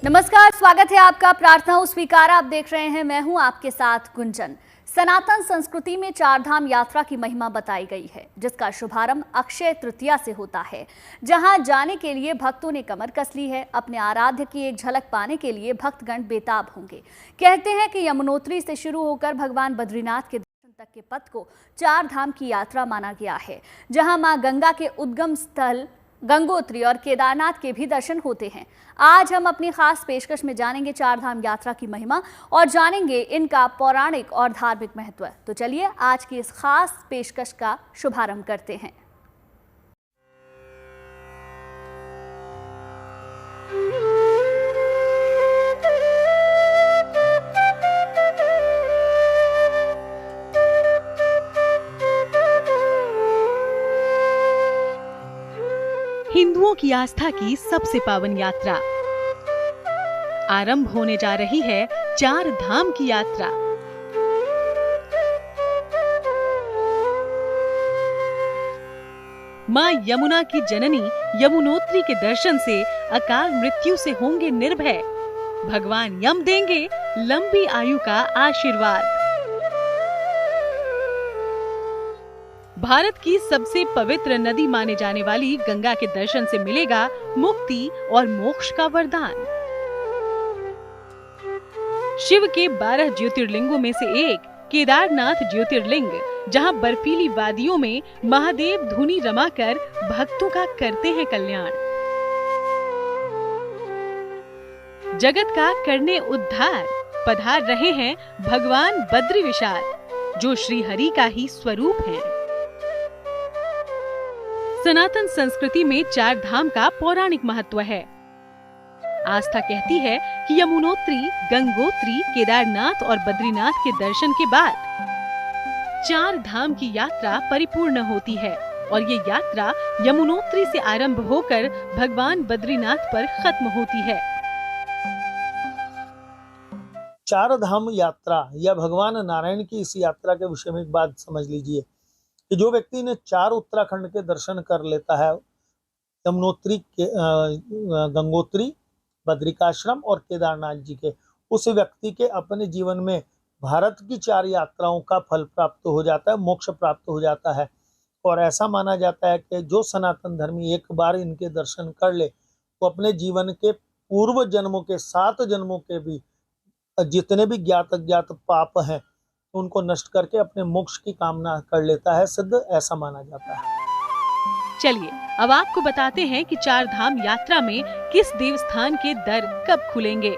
नमस्कार, स्वागत है आपका प्रार्थना स्वीकार। आप देख रहे हैं, मैं हूं आपके साथ गुंजन। सनातन संस्कृति में चार धाम यात्रा की महिमा बताई गई है, जिसका शुभारंभ अक्षय तृतीया से होता है, जहां जाने के लिए भक्तों ने कमर कस ली है। अपने आराध्य की एक झलक पाने के लिए भक्तगण बेताब होंगे। कहते हैं कि यमुनोत्री से शुरू होकर भगवान बद्रीनाथ के दर्शन तक के पथ को चार धाम की यात्रा माना गया है, जहां मां गंगा के उद्गम स्थल गंगोत्री और केदारनाथ के भी दर्शन होते हैं। आज हम अपनी खास पेशकश में जानेंगे चार धाम यात्रा की महिमा और जानेंगे इनका पौराणिक और धार्मिक महत्व। तो चलिए आज की इस खास पेशकश का शुभारंभ करते हैं। हिंदुओं की आस्था की सबसे पावन यात्रा आरंभ होने जा रही है। चार धाम की यात्रा। मां यमुना की जननी यमुनोत्री के दर्शन से अकाल मृत्यु से होंगे निर्भय। भगवान यम देंगे लंबी आयु का आशीर्वाद। भारत की सबसे पवित्र नदी माने जाने वाली गंगा के दर्शन से मिलेगा मुक्ति और मोक्ष का वरदान। शिव के 12 ज्योतिर्लिंगों में से एक केदारनाथ ज्योतिर्लिंग, जहां बर्फीली वादियों में महादेव धुनी रमाकर भक्तों का करते हैं कल्याण। जगत का करने उद्धार पधार रहे हैं भगवान बद्री विशाल, जो श्री हरि का ही स्वरूप हैं। सनातन संस्कृति में चार धाम का पौराणिक महत्व है। आस्था कहती है कि यमुनोत्री, गंगोत्री, केदारनाथ और बद्रीनाथ के दर्शन के बाद चार धाम की यात्रा परिपूर्ण होती है और ये यात्रा यमुनोत्री से आरंभ होकर भगवान बद्रीनाथ पर खत्म होती है। चार धाम यात्रा या भगवान नारायण की इस यात्रा के विषय में एक बात समझ लीजिए कि जो व्यक्ति ने चार उत्तराखंड के दर्शन कर लेता है, यमुनोत्री के गंगोत्री, बद्रिकाश्रम और केदारनाथ जी के, उस व्यक्ति के अपने जीवन में भारत की चार यात्राओं का फल प्राप्त हो जाता है, मोक्ष प्राप्त हो जाता है। और ऐसा माना जाता है कि जो सनातन धर्मी एक बार इनके दर्शन कर ले तो अपने जीवन के पूर्व जन्मों के 7 जन्मों के भी जितने भी ज्ञात अज्ञात पाप हैं उनको नष्ट करके अपने मोक्ष की कामना कर लेता है। सिद्ध ऐसा माना जाता है। चलिए अब आपको बताते हैं कि चार धाम यात्रा में किस देवस्थान के दर कब खुलेंगे।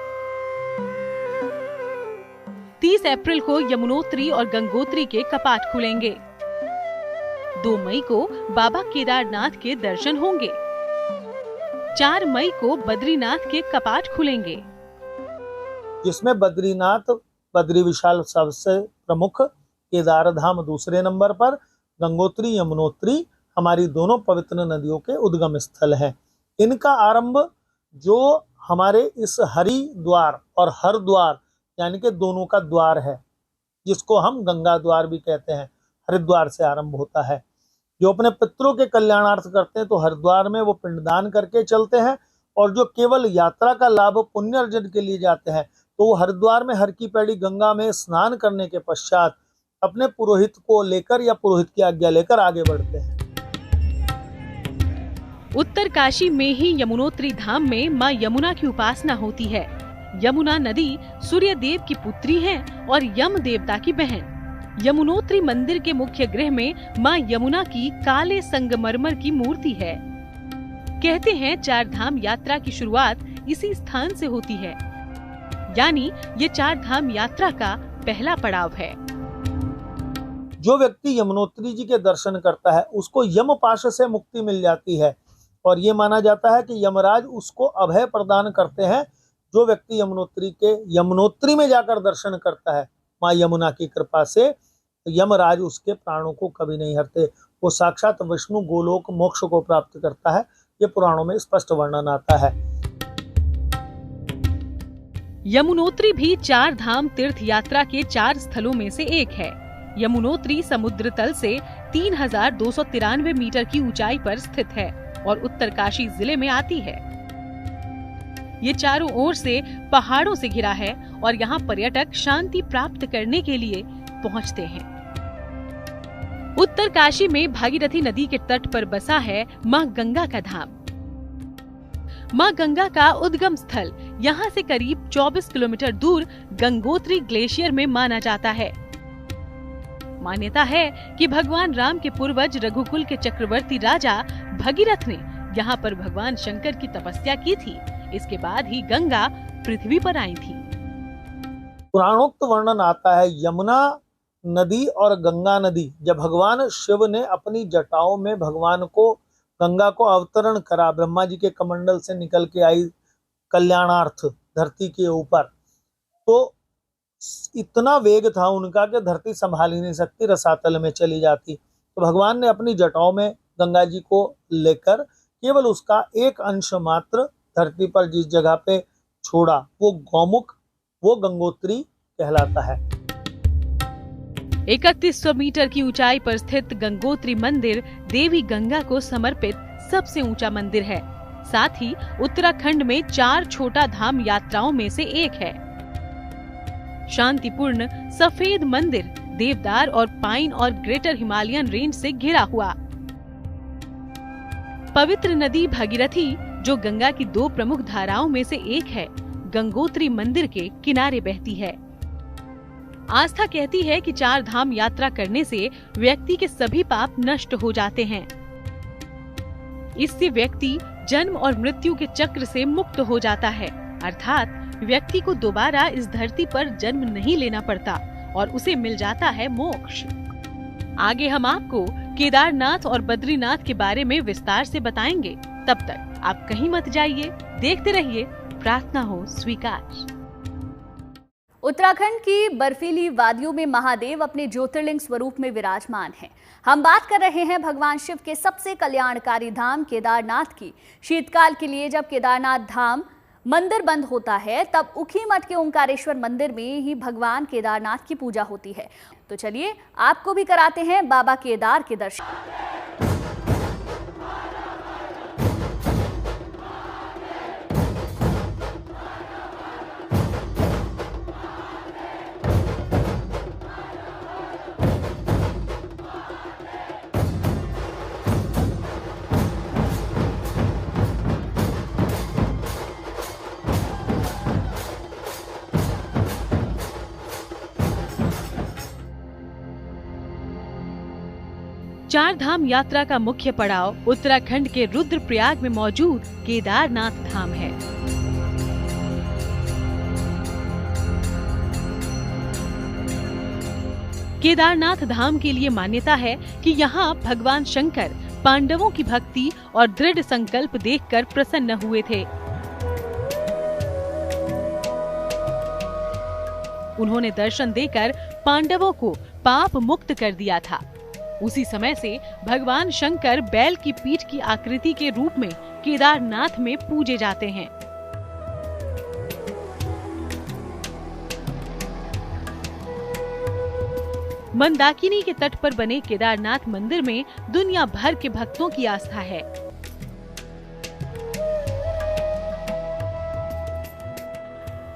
30 अप्रैल को यमुनोत्री और गंगोत्री के कपाट खुलेंगे। 2 मई को बाबा केदारनाथ के दर्शन होंगे। 4 मई को बद्रीनाथ के कपाट खुलेंगे, जिसमें बद्रीनाथ बद्री विशाल सबसे प्रमुख, केदार धाम दूसरे नंबर पर, गंगोत्री यमुनोत्री हमारी दोनों पवित्र नदियों के उद्गम स्थल हैं। इनका आरंभ जो हमारे इस हरिद्वार और हरद्वार यानी कि दोनों का द्वार है, जिसको हम गंगा द्वार भी कहते हैं, हरिद्वार से आरंभ होता है। जो अपने पितरों के कल्याणार्थ करते हैं तो हरिद्वार में वो पिंडदान करके चलते हैं, और जो केवल यात्रा का लाभ पुण्य अर्जन के लिए जाते हैं तो वो हरिद्वार में हर की पैड़ी गंगा में स्नान करने के पश्चात अपने पुरोहित को लेकर या पुरोहित की आज्ञा लेकर आगे बढ़ते हैं। उत्तर काशी में ही यमुनोत्री धाम में मां यमुना की उपासना होती है। यमुना नदी सूर्य देव की पुत्री है और यम देवता की बहन। यमुनोत्री मंदिर के मुख्य गृह में मां यमुना की काले संगमरमर की मूर्ति है। कहते हैं चार धाम यात्रा की शुरुआत इसी स्थान से होती है, यानी ये चार धाम यात्रा का पहला पड़ाव है। जो व्यक्ति यमुनोत्री जी के दर्शन करता है उसको यमपाश से मुक्ति मिल जाती है, और ये माना जाता है कि यमराज उसको अभय प्रदान करते हैं। जो व्यक्ति यमुनोत्री में जाकर दर्शन करता है माँ यमुना की कृपा से, यमराज उसके प्राणों को कभी नहीं हरते। वो साक्षात विष्णु गोलोक मोक्ष को प्राप्त करता है। ये पुराणों में स्पष्ट वर्णन आता है। यमुनोत्री भी चार धाम तीर्थ यात्रा के 4 स्थलों में से एक है। यमुनोत्री समुद्र तल से 3293 मीटर की ऊंचाई पर स्थित है और उत्तरकाशी जिले में आती है। ये चारों ओर से पहाड़ों से घिरा है और यहाँ पर्यटक शांति प्राप्त करने के लिए पहुँचते हैं। उत्तरकाशी में भागीरथी नदी के तट पर बसा है मां गंगा का धाम। मां गंगा का उद्गम स्थल यहाँ से करीब 24 किलोमीटर दूर गंगोत्री ग्लेशियर में माना जाता है। मान्यता है कि भगवान राम के पूर्वज रघुकुल के चक्रवर्ती राजा भगीरथ ने यहाँ पर भगवान शंकर की तपस्या की थी। इसके बाद ही गंगा पृथ्वी पर आई थी। पुराणोक्त वर्णन आता है, यमुना नदी और गंगा नदी, जब भगवान शिव ने अपनी जटाओं में भगवान को गंगा को अवतरण करा, ब्रह्मा जी के कमंडल से निकल के आई कल्याणार्थ धरती के ऊपर, तो इतना वेग था उनका कि धरती संभाल ही नहीं सकती, रसातल में चली जाती। तो भगवान ने अपनी जटाओं में गंगा जी को लेकर केवल उसका एक अंश मात्र धरती पर जिस जगह पे छोड़ा, वो गौमुख, वो गंगोत्री कहलाता है। 3100 मीटर की ऊंचाई पर स्थित गंगोत्री मंदिर देवी गंगा को समर्पित सबसे ऊंचा मंदिर है। साथ ही उत्तराखंड में 4 छोटा धाम यात्राओं में से एक है। शांतिपूर्ण सफेद मंदिर देवदार और पाइन और ग्रेटर हिमालयन रेंज से घिरा हुआ। पवित्र नदी भागीरथी, जो गंगा की 2 प्रमुख धाराओं में से एक है, गंगोत्री मंदिर के किनारे बहती है। आस्था कहती है कि 4 धाम यात्रा करने से व्यक्ति के सभी पाप नष्ट हो जाते हैं। इससे व्यक्ति जन्म और मृत्यु के चक्र से मुक्त हो जाता है, अर्थात व्यक्ति को दोबारा इस धरती पर जन्म नहीं लेना पड़ता और उसे मिल जाता है मोक्ष। आगे हम आपको केदारनाथ और बद्रीनाथ के बारे में विस्तार से बताएंगे। तब तक आप कहीं मत जाइए, देखते रहिए प्रार्थना हो स्वीकार। उत्तराखंड की बर्फीली वादियों में महादेव अपने ज्योतिर्लिंग स्वरूप में विराजमान हैं। हम बात कर रहे हैं भगवान शिव के सबसे कल्याणकारी धाम केदारनाथ की। शीतकाल के लिए जब केदारनाथ धाम मंदिर बंद होता है, तब ऊखीमठ के ओंकारेश्वर मंदिर में ही भगवान केदारनाथ की पूजा होती है। तो चलिए आपको भी कराते हैं बाबा केदार के दर्शन। चार धाम यात्रा का मुख्य पड़ाव उत्तराखंड के रुद्रप्रयाग में मौजूद केदारनाथ धाम है। केदारनाथ धाम के लिए मान्यता है कि यहाँ भगवान शंकर पांडवों की भक्ति और दृढ़ संकल्प देखकर प्रसन्न हुए थे। उन्होंने दर्शन देकर पांडवों को पाप मुक्त कर दिया था। उसी समय से भगवान शंकर बैल की पीठ की आकृति के रूप में केदारनाथ में पूजे जाते हैं। मंदाकिनी के तट पर बने केदारनाथ मंदिर में दुनिया भर के भक्तों की आस्था है।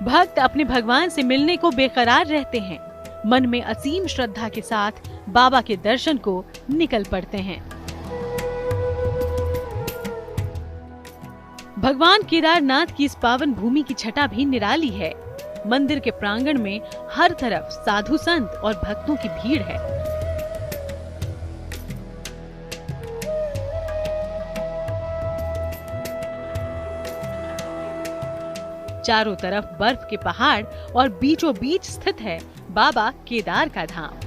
भक्त अपने भगवान से मिलने को बेकरार रहते हैं। मन में असीम श्रद्धा के साथ बाबा के दर्शन को निकल पड़ते हैं। भगवान केदारनाथ की इस पावन भूमि की छटा भी निराली है। मंदिर के प्रांगण में हर तरफ साधु संत और भक्तों की भीड़ है। चारों तरफ बर्फ के पहाड़ और बीचों बीच स्थित है बाबा केदार का धाम।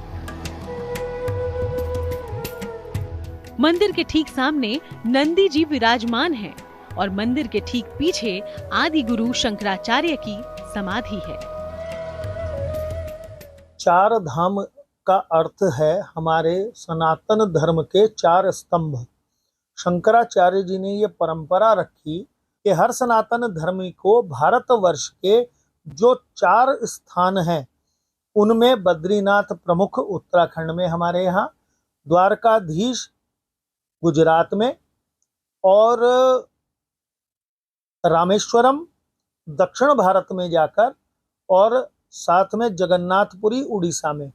मंदिर के ठीक सामने नंदी जी विराजमान हैं और मंदिर के ठीक पीछे आदि गुरु शंकराचार्य की समाधि है। चार धाम का अर्थ है हमारे सनातन धर्म के 4 स्तंभ। शंकराचार्य जी ने ये परंपरा रखी कि हर सनातन धर्मी को भारतवर्ष के जो 4 स्थान हैं, उनमें बद्रीनाथ प्रमुख उत्तराखंड में हमारे यहाँ, द्वारकाधीश गुजरात में और रामेश्वरम दक्षिण भारत में जाकर और साथ में जगन्नाथपुरी उड़ीसा में,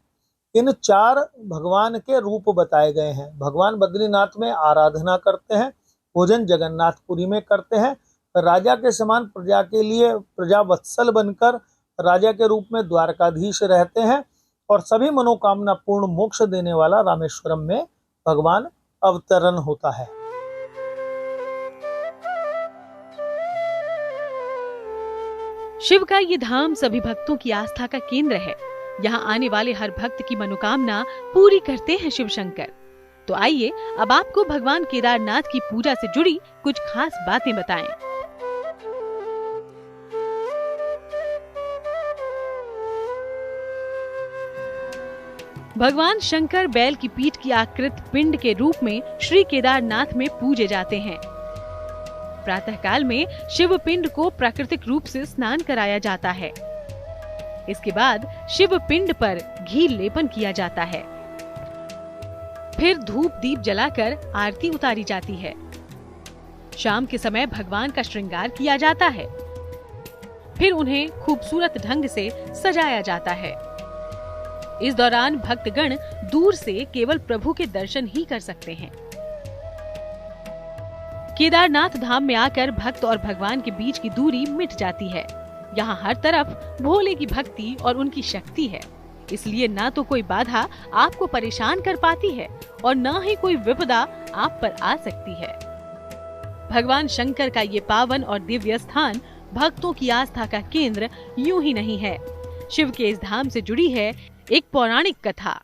इन 4 भगवान के रूप बताए गए हैं। भगवान बद्रीनाथ में आराधना करते हैं, भोजन जगन्नाथपुरी में करते हैं, राजा के समान प्रजा के लिए प्रजा वत्सल बनकर राजा के रूप में द्वारकाधीश रहते हैं, और सभी मनोकामना पूर्ण मोक्ष देने वाला रामेश्वरम में भगवान अवतरण होता है। शिव का ये धाम सभी भक्तों की आस्था का केंद्र है। यहाँ आने वाले हर भक्त की मनोकामना पूरी करते हैं शिव शंकर। तो आइए अब आपको भगवान केदारनाथ की पूजा से जुड़ी कुछ खास बातें बताएं। भगवान शंकर बैल की पीठ की आकृत पिंड के रूप में श्री केदारनाथ में पूजे जाते हैं। प्रातःकाल में शिव पिंड को प्राकृतिक रूप से स्नान कराया जाता है। इसके बाद शिव पिंड पर घी लेपन किया जाता है। फिर धूप दीप जलाकर आरती उतारी जाती है। शाम के समय भगवान का श्रृंगार किया जाता है। फिर उन्हें खूबसूरत ढंग से सजाया जाता है। इस दौरान भक्तगण दूर से केवल प्रभु के दर्शन ही कर सकते हैं। केदारनाथ धाम में आकर भक्त और भगवान के बीच की दूरी मिट जाती है। यहाँ हर तरफ भोले की भक्ति और उनकी शक्ति है, इसलिए ना तो कोई बाधा आपको परेशान कर पाती है और ना ही कोई विपदा आप पर आ सकती है। भगवान शंकर का ये पावन और दिव्य स्थान भक्तों की आस्था का केंद्र यूं ही नहीं है। शिव के इस धाम से जुड़ी है एक पौराणिक कथा।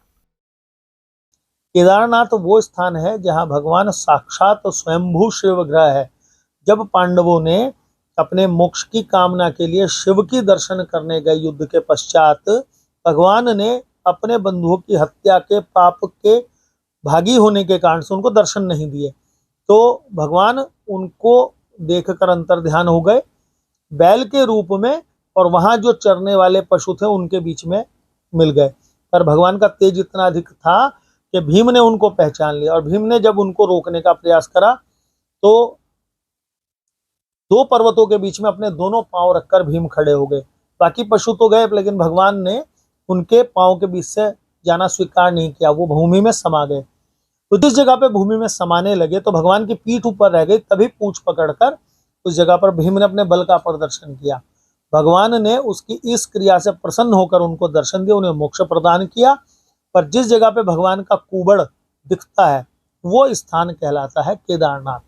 केदारनाथ वो स्थान है जहाँ भगवान साक्षात स्वयंभू शिव ग्रह है। जब पांडवों ने अपने मोक्ष की कामना के लिए शिव की दर्शन करने गए युद्ध के पश्चात, भगवान ने अपने बंधुओं की हत्या के पाप के भागी होने के कारण से उनको दर्शन नहीं दिए। तो भगवान उनको देखकर अंतर्ध्यान हो गए बैल के रूप में, और वहां जो चरने वाले पशु थे उनके बीच में मिल गए। पर भगवान का तेज इतना अधिक था कि भीम ने उनको पहचान लिया, और भीम ने जब उनको रोकने का प्रयास करा तो 2 पर्वतों के बीच में अपने दोनों पांव रखकर भीम खड़े हो गए। बाकी पशु तो गए, लेकिन भगवान ने उनके पांव के बीच से जाना स्वीकार नहीं किया, वो भूमि में समा गए। तो जिस जगह पे भूमि में समाने लगे तो भगवान की पीठ ऊपर रह गई, तभी पूंछ पकड़कर उस जगह पर भीम ने अपने बल का प्रदर्शन किया। भगवान ने उसकी इस क्रिया से प्रसन्न होकर उनको दर्शन दिया, उन्हें मोक्ष प्रदान किया। पर जिस जगह पे भगवान का कुबड़ दिखता है वो स्थान कहलाता है केदारनाथ।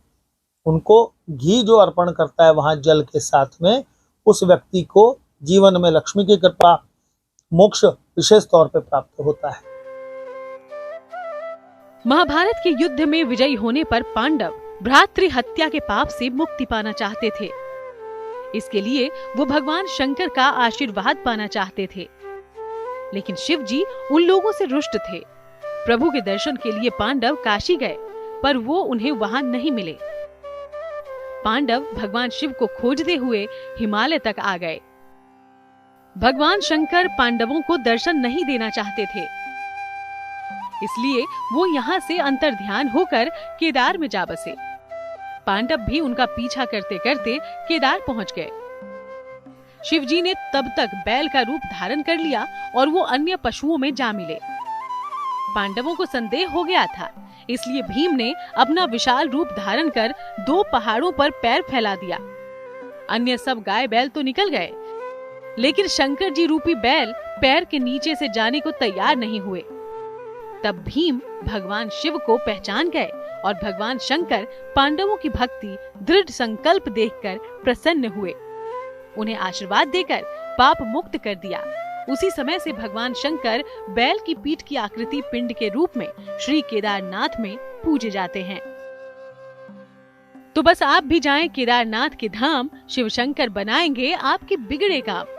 उनको घी जो अर्पण करता है वहां जल के साथ में, उस व्यक्ति को जीवन में लक्ष्मी की कृपा, मोक्ष विशेष तौर पे प्राप्त होता है। महाभारत के युद्ध में विजयी होने पर पांडव भ्रातृ हत्या के पाप से मुक्ति पाना चाहते थे। इसके लिए वो भगवान शंकर का आशीर्वाद पाना चाहते थे, लेकिन शिव जी उन लोगों से रुष्ट थे। प्रभु के दर्शन के लिए पांडव काशी गए, पर वो उन्हें वहां नहीं मिले। पांडव भगवान शिव को खोजते हुए हिमालय तक आ गए। भगवान शंकर पांडवों को दर्शन नहीं देना चाहते थे, इसलिए वो यहाँ से अंतर्ध्यान होकर केदार में जा बसे। पांडव भी उनका पीछा करते करते केदार पहुंच गए। शिवजी ने तब तक बैल का रूप धारण कर लिया और वो अन्य पशुओं में जा मिले। पांडवों को संदेह हो गया था, इसलिए भीम ने अपना विशाल रूप धारण कर 2 पहाड़ों पर पैर फैला दिया। अन्य सब गाय बैल तो निकल गए, लेकिन शंकर जी रूपी बैल पैर के नीचे से जाने को तैयार नहीं हुए। तब भीम भगवान शिव को पहचान गए और भगवान शंकर पांडवों की भक्ति, दृढ़ संकल्प देखकर प्रसन्न हुए। उन्हें आशीर्वाद देकर पाप मुक्त कर दिया। उसी समय से भगवान शंकर बैल की पीठ की आकृति पिंड के रूप में श्री केदारनाथ में पूजे जाते हैं। तो बस आप भी जाएं केदारनाथ के धाम, शिव शंकर बनाएंगे आपके बिगड़े काम।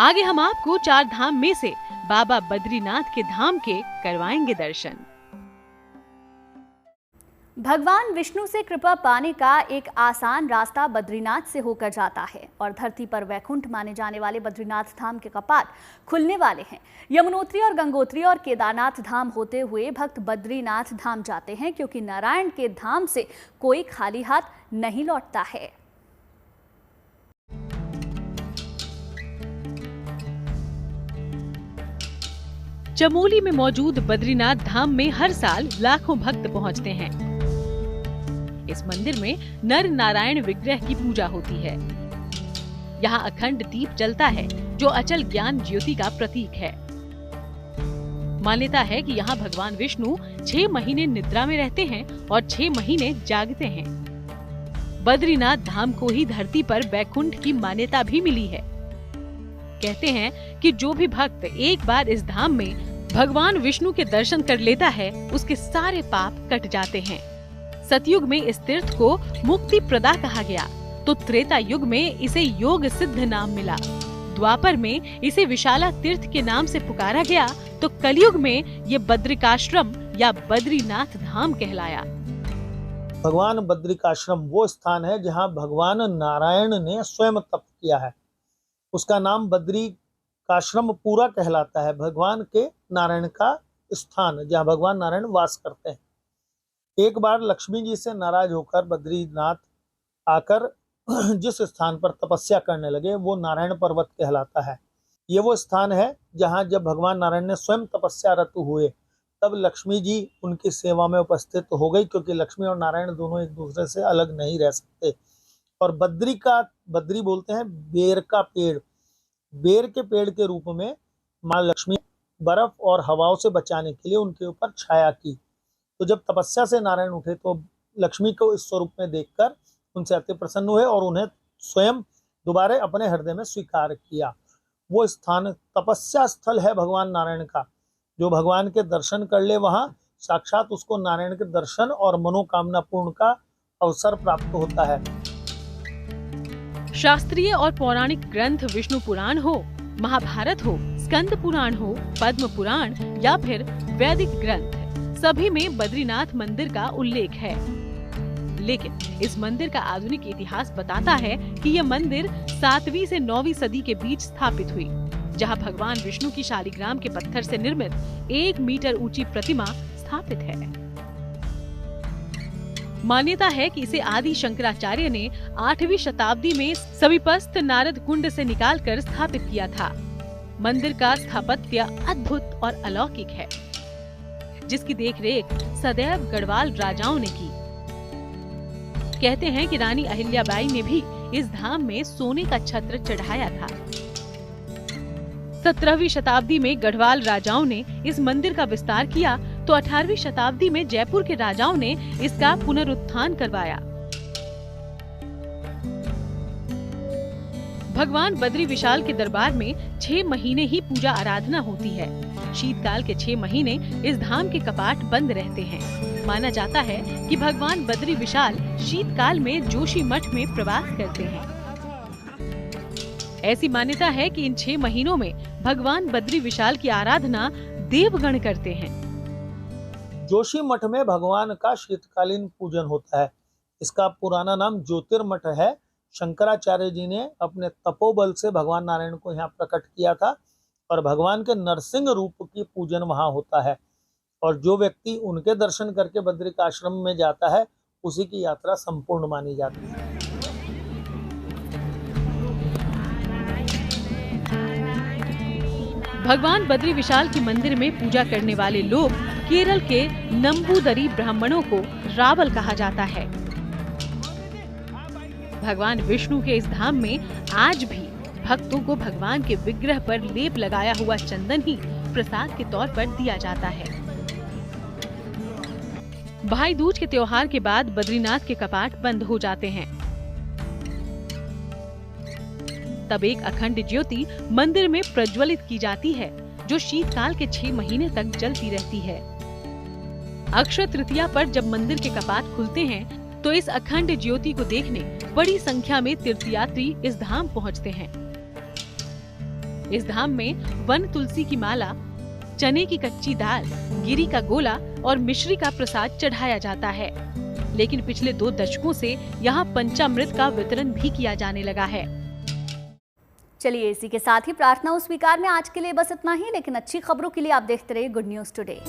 आगे हम आपको 4 धाम में से बाबा बद्रीनाथ के धाम के करवाएंगे दर्शन। भगवान विष्णु से कृपा पाने का एक आसान रास्ता बद्रीनाथ से होकर जाता है और धरती पर वैकुंठ माने जाने वाले बद्रीनाथ धाम के कपाट खुलने वाले हैं। यमुनोत्री और गंगोत्री और केदारनाथ धाम होते हुए भक्त बद्रीनाथ धाम जाते हैं, क्योंकि नारायण के धाम से कोई खाली हाथ नहीं लौटता है। चमोली में मौजूद बद्रीनाथ धाम में हर साल लाखों भक्त पहुंचते हैं। इस मंदिर में नर नारायण विग्रह की पूजा होती है। यहाँ अखंड दीप जलता है जो अचल ज्ञान ज्योति का प्रतीक है। मान्यता है कि यहाँ भगवान विष्णु 6 महीने निद्रा में रहते हैं और 6 महीने जागते हैं। बद्रीनाथ धाम को ही धरती पर वैकुंठ की मान्यता भी मिली है। कहते हैं कि जो भी भक्त एक बार इस धाम में भगवान विष्णु के दर्शन कर लेता है उसके सारे पाप कट जाते हैं। सतयुग में इस तीर्थ को मुक्ति प्रदा कहा गया तो त्रेता युग में इसे योग सिद्ध नाम मिला। द्वापर में इसे विशाला तीर्थ के नाम से पुकारा गया तो कलयुग में ये बद्रिकाश्रम या बद्रीनाथ धाम कहलाया। भगवान बद्रिकाश्रम वो स्थान है जहाँ भगवान नारायण ने स्वयं तप किया है। उसका नाम बद्रिकाश्रम पूरा कहलाता है। भगवान के नारायण का स्थान जहाँ भगवान नारायण वास करते हैं। एक बार लक्ष्मी जी से नाराज होकर बद्रीनाथ आकर जिस स्थान पर तपस्या करने लगे वो नारायण पर्वत कहलाता है। ये वो स्थान है जहाँ जब भगवान नारायण ने स्वयं तपस्यारत हुए तब लक्ष्मी जी उनकी सेवा में उपस्थित हो गई, क्योंकि लक्ष्मी और नारायण दोनों एक दूसरे से अलग नहीं रह सकते। और बद्री बोलते हैं बेर का पेड़। बेर के पेड़ के रूप में माँ लक्ष्मी बर्फ और हवाओं से बचाने के लिए उनके ऊपर छाया की। तो जब तपस्या से नारायण उठे तो लक्ष्मी को इस स्वरूप में देखकर उनसे अति प्रसन्न हुए और उन्हें स्वयं दोबारा अपने हृदय में स्वीकार किया। वो स्थान तपस्या स्थल है भगवान नारायण का। जो भगवान के दर्शन कर ले वहां साक्षात उसको नारायण के दर्शन और मनोकामना पूर्ण का अवसर प्राप्त होता है। शास्त्रीय और पौराणिक ग्रंथ विष्णु पुराण हो, महाभारत हो, स्कंद पुराण हो, पद्म पुराण या फिर वैदिक ग्रंथ, सभी में बद्रीनाथ मंदिर का उल्लेख है। लेकिन इस मंदिर का आधुनिक इतिहास बताता है कि यह मंदिर 7वीं से 9वीं सदी के बीच स्थापित हुई, जहां भगवान विष्णु की शालिग्राम के पत्थर से निर्मित 1 मीटर ऊंची प्रतिमा स्थापित है। मान्यता है कि इसे आदि शंकराचार्य ने 8वीं शताब्दी में समीपस्थ नारद कुंड से निकालकर स्थापित किया था। मंदिर का स्थापत्य अद्भुत और अलौकिक है, जिसकी देखरेख सदैव गढ़वाल राजाओं ने की। कहते हैं कि रानी अहिल्याबाई ने भी इस धाम में सोने का छत्र चढ़ाया था। 17वीं शताब्दी में गढ़वाल राजाओं ने इस मंदिर का विस्तार किया तो 18वीं शताब्दी में जयपुर के राजाओं ने इसका पुनरुत्थान करवाया। भगवान बद्री विशाल के दरबार में 6 महीने ही पूजा आराधना होती है। शीतकाल के 6 महीने इस धाम के कपाट बंद रहते हैं। माना जाता है कि भगवान बद्री विशाल शीतकाल में जोशी मठ में प्रवास करते हैं। ऐसी मान्यता है कि इन 6 महीनों में भगवान बद्री विशाल की आराधना देवगण करते हैं। जोशी मठ में भगवान का शीतकालीन पूजन होता है। इसका पुराना नाम ज्योतिर्मठ है। शंकराचार्य जी ने अपने तपोबल से भगवान नारायण को यहाँ प्रकट किया था और भगवान के नरसिंह रूप की पूजन वहाँ होता है। और जो व्यक्ति उनके दर्शन करके बद्रिकाश्रम में जाता है उसी की यात्रा संपूर्ण मानी जाती है। भगवान बद्री विशाल के मंदिर में पूजा करने वाले लोग केरल के नंबूदरी ब्राह्मणों को रावल कहा जाता है। भगवान विष्णु के इस धाम में आज भी भक्तों को भगवान के विग्रह पर लेप लगाया हुआ चंदन ही प्रसाद के तौर पर दिया जाता है। भाई दूज के त्योहार के बाद बद्रीनाथ के कपाट बंद हो जाते हैं। तब एक अखंड ज्योति मंदिर में प्रज्वलित की जाती है, जो शीतकाल के 6 महीने तक जलती रहती है। अक्षय तृतीया पर जब मंदिर के कपाट खुलते हैं तो इस अखंड ज्योति को देखने बड़ी संख्या में तीर्थयात्री इस धाम पहुंचते हैं। इस धाम में वन तुलसी की माला, चने की कच्ची दाल, गिरी का गोला और मिश्री का प्रसाद चढ़ाया जाता है। लेकिन पिछले 2 दशकों से यहाँ पंचामृत का वितरण भी किया जाने लगा है। चलिए इसी के साथ ही प्रार्थना स्वीकार में आज के लिए बस इतना ही, लेकिन अच्छी खबरों के लिए आप देखते रहिए गुड न्यूज टुडे।